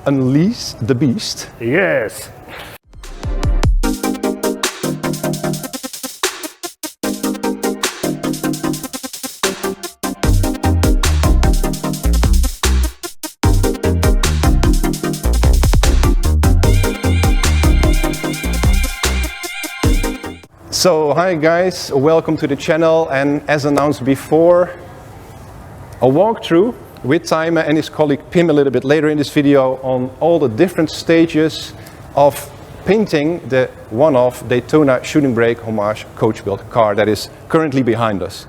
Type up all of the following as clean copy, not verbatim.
unleash the beast. Yes! So hi guys, welcome to the channel, and as announced before, a walkthrough with Time and his colleague Pim a little bit later in this video on all the different stages of painting the one-off Daytona Shooting Brake Hommage coach-built car that is currently behind us.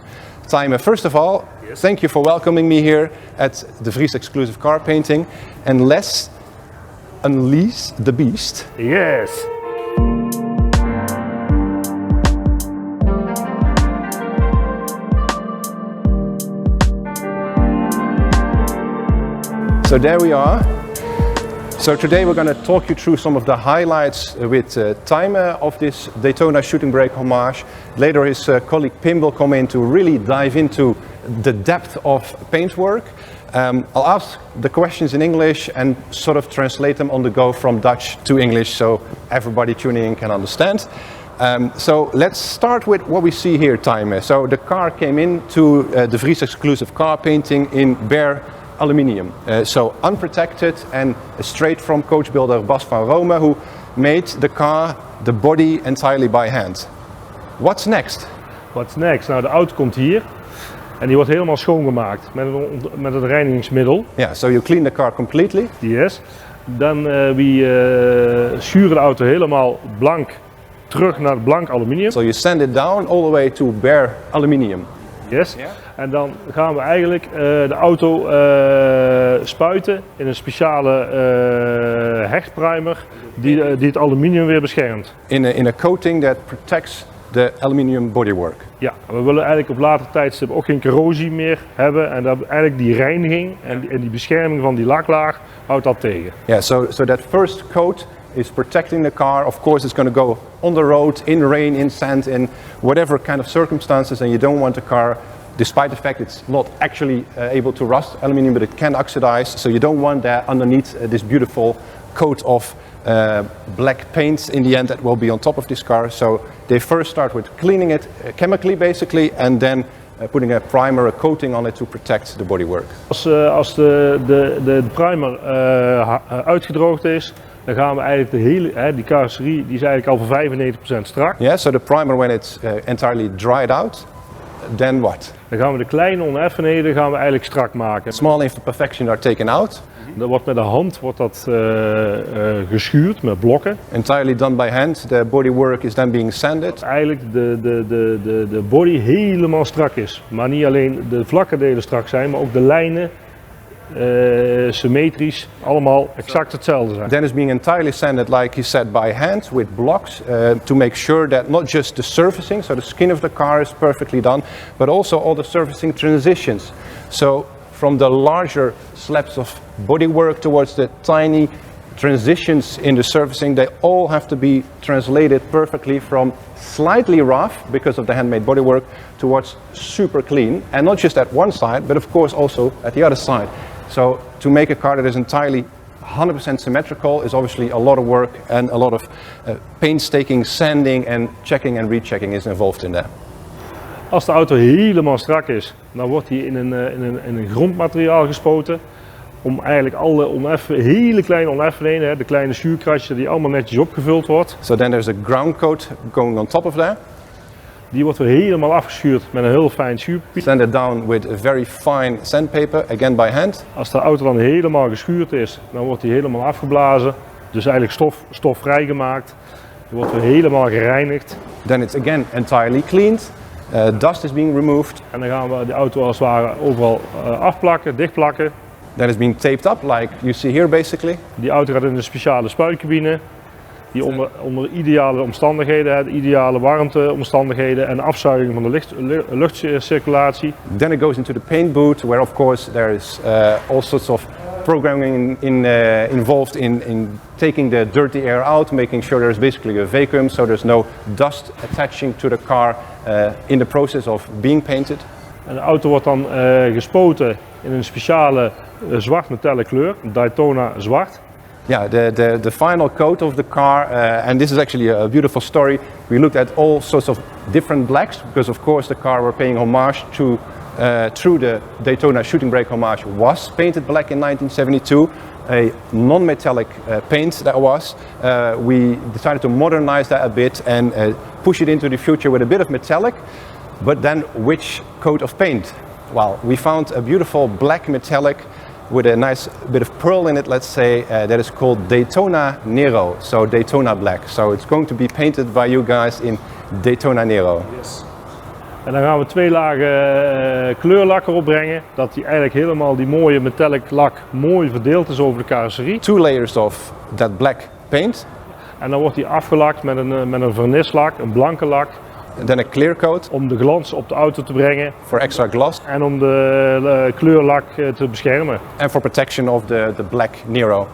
Time, first of all, yes. Thank you for welcoming me here at De Vries exclusive car painting, and let's unleash the beast. Yes! So there we are. So today we're going to talk you through some of the highlights with Time of this Daytona Shooting Brake Hommage. Later his colleague Pim will come in to really dive into the depth of paintwork. I'll ask the questions in English and sort of translate them on the go from Dutch to English so everybody tuning in can understand. So let's start with what we see here, Time. So the car came into De Vries exclusive car painting in bare aluminium, so unprotected and straight from coach builder Niels van Roij Design, who made the car, the body entirely by hand. What's next? What's next? Nou, de auto komt hier en die wordt helemaal schoongemaakt met het reinigingsmiddel. Yeah, so you clean the car completely. Yes. Dan schuren de auto helemaal blank terug naar blank aluminium. So you sand it down all the way to bare aluminium. Yes. Yeah. En dan gaan we eigenlijk de auto spuiten in een speciale hechtprimer die het aluminium weer beschermt. In a coating that protects the aluminium bodywork. Ja, we willen eigenlijk op later tijdstip ook geen corrosie meer hebben en dat eigenlijk die reiniging en die bescherming van die laklaag houdt dat tegen. Yeah, so that first coat is protecting the car. Of course it's going to go on the road, in rain, in sand, in whatever kind of circumstances, and you don't want the car, despite the fact it's not actually able to rust aluminium, but it can oxidize, so you don't want that underneath this beautiful coat of black paint in the end that will be on top of this car. So they first start with cleaning it chemically basically, and then putting a primer, a coating on it to protect the bodywork. Als de primer uitgedroogd is, dan gaan we eigenlijk die carrosserie die is eigenlijk al voor 95% strak. Yeah, so the primer, when it's entirely dried out, then what? Dan gaan we de kleine oneffenheden eigenlijk strak maken. Small imperfections are taken out. Dat wordt met de hand geschuurd met blokken. Entirely done by hand. The bodywork is then being sanded. Eigenlijk de body helemaal strak is. Maar niet alleen de vlakke delen strak zijn, maar ook de lijnen symmetrisch allemaal exact hetzelfde zijn. Then it's being entirely sanded, like he said, by hand with blocks to make sure that not just the surfacing, so the skin of the car is perfectly done, but also all the surfacing transitions. So from the larger slabs of bodywork towards the tiny transitions in the surfacing, they all have to be translated perfectly from slightly rough because of the handmade bodywork towards super clean, and not just at one side, but of course also at the other side. So to make a car that is entirely 100% symmetrical is obviously a lot of work, and a lot of painstaking sanding and checking and rechecking is involved in that. Als de auto helemaal strak is, dan wordt die in een grondmateriaal gespoten om eigenlijk alle hele kleine oneffenheden, de kleine schuurkrasjes, die allemaal netjes opgevuld wordt. So then there's a ground coat going on top of that. Die wordt weer helemaal afgeschuurd met een heel fijn schuurpapier. Sand it down with a very fine sandpaper, again by hand. Als de auto dan helemaal geschuurd is, dan wordt die helemaal afgeblazen. Dus eigenlijk stof vrijgemaakt. Die wordt weer helemaal gereinigd. Then it's again entirely cleaned. Dust is being removed. En dan gaan we de auto als het ware overal afplakken, dichtplakken. Then it's being taped up, like you see here basically. Die auto gaat in een speciale spuitcabine. Die onder ideale omstandigheden, ideale warmteomstandigheden en afzuiging van de luchtcirculatie. Then it goes into the paint booth, where of course there is all sorts of programming involved in taking the dirty air out, making sure there's basically a vacuum, so there's no dust attaching to the car in the process of being painted. En de auto wordt dan gespoten in een speciale zwart metallic kleur, Daytona zwart. Yeah, the final coat of the car, and this is actually a beautiful story. We looked at all sorts of different blacks because, of course, the car we're paying homage to through the Daytona Shooting Brake Hommage was painted black in 1972, a non-metallic paint that was. We decided to modernize that a bit and push it into the future with a bit of metallic, but then which coat of paint? Well, we found a beautiful black metallic with a nice bit of pearl in it, let's say, that is called Daytona Nero, so Daytona Black. So it's going to be painted by you guys in Daytona Nero. Yes. En dan gaan we 2 lagen kleurlak erop brengen, dat die eigenlijk helemaal die mooie metallic lak mooi verdeeld is over de carrosserie. 2 layers of that black paint. En dan wordt die afgelakt met een vernislak, een blanke lak. And then a clear coat. Om de glans op de auto te brengen. For extra gloss. En om de kleurlak te beschermen. And for protection of the black Nero.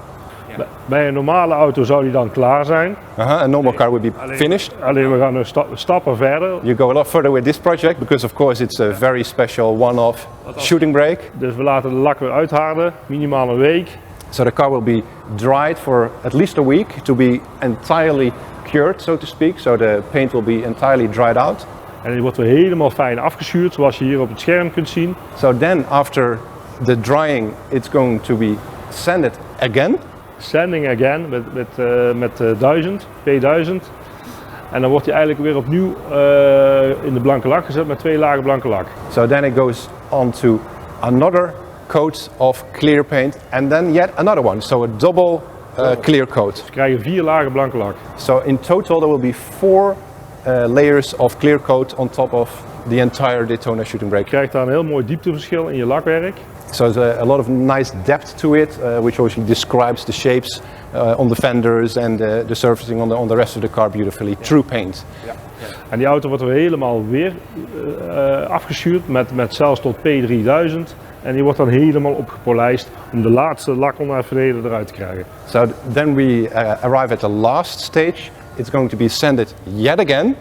Bij een normale auto zou die dan klaar zijn. A normal car would be finished. Alleen we gaan een stappen verder. You go a lot further with this project because of course it's a very special one-off shooting brake. Dus we laten de lak weer uitharden, minimaal een week. So the car will be dried for at least a week to be entirely cured, so to speak. So the paint will be entirely dried out. En die wordt weer helemaal fijn afgeschuurd, zoals je hier op het scherm kunt zien. So then after the drying it's going to be sanded again. Sanding again met 1000, P1000. En dan wordt hij eigenlijk weer opnieuw in de blanke lak gezet met 2 lagen blanke lak. So then it goes on to another coat of clear paint and then yet another one. So a double clear coat. Dus we krijgen 4 lagen blanke lak. So in total there will be 4 layers of clear coat on top of the entire Daytona Shooting Brake. Je krijgt daar een heel mooi diepteverschil in je lakwerk. So there's a lot of nice depth to it, which also describes the shapes on the fenders and the surfacing on the rest of the car beautifully. Yeah. True paint. Ja. En die auto wordt weer helemaal weer afgeschuurd met zelfs tot P3000. En die wordt dan helemaal opgepolijst om de laatste lakonerfleden eruit te krijgen. So then we arrive at the last stage. It's going to be sanded yet again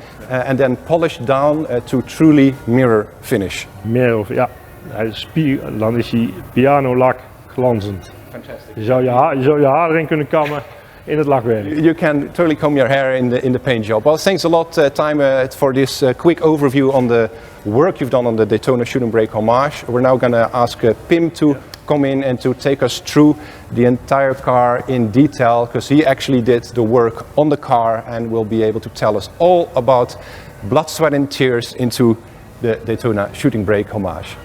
and then polished down to truly mirror finish. Mirror, ja. Dan is die pianolak glanzend. Fantastic. Je zou je haar erin kunnen kammen in het lakwerk. You can totally comb your hair in the paint job. Well, thanks a lot, Time, for this quick overview on the work you've done on the Daytona Shooting Brake Hommage. We're now going to ask Pim to come in and to take us through the entire car in detail, because he actually did the work on the car and will be able to tell us all about blood, sweat and tears into the Daytona Shooting Brake Hommage.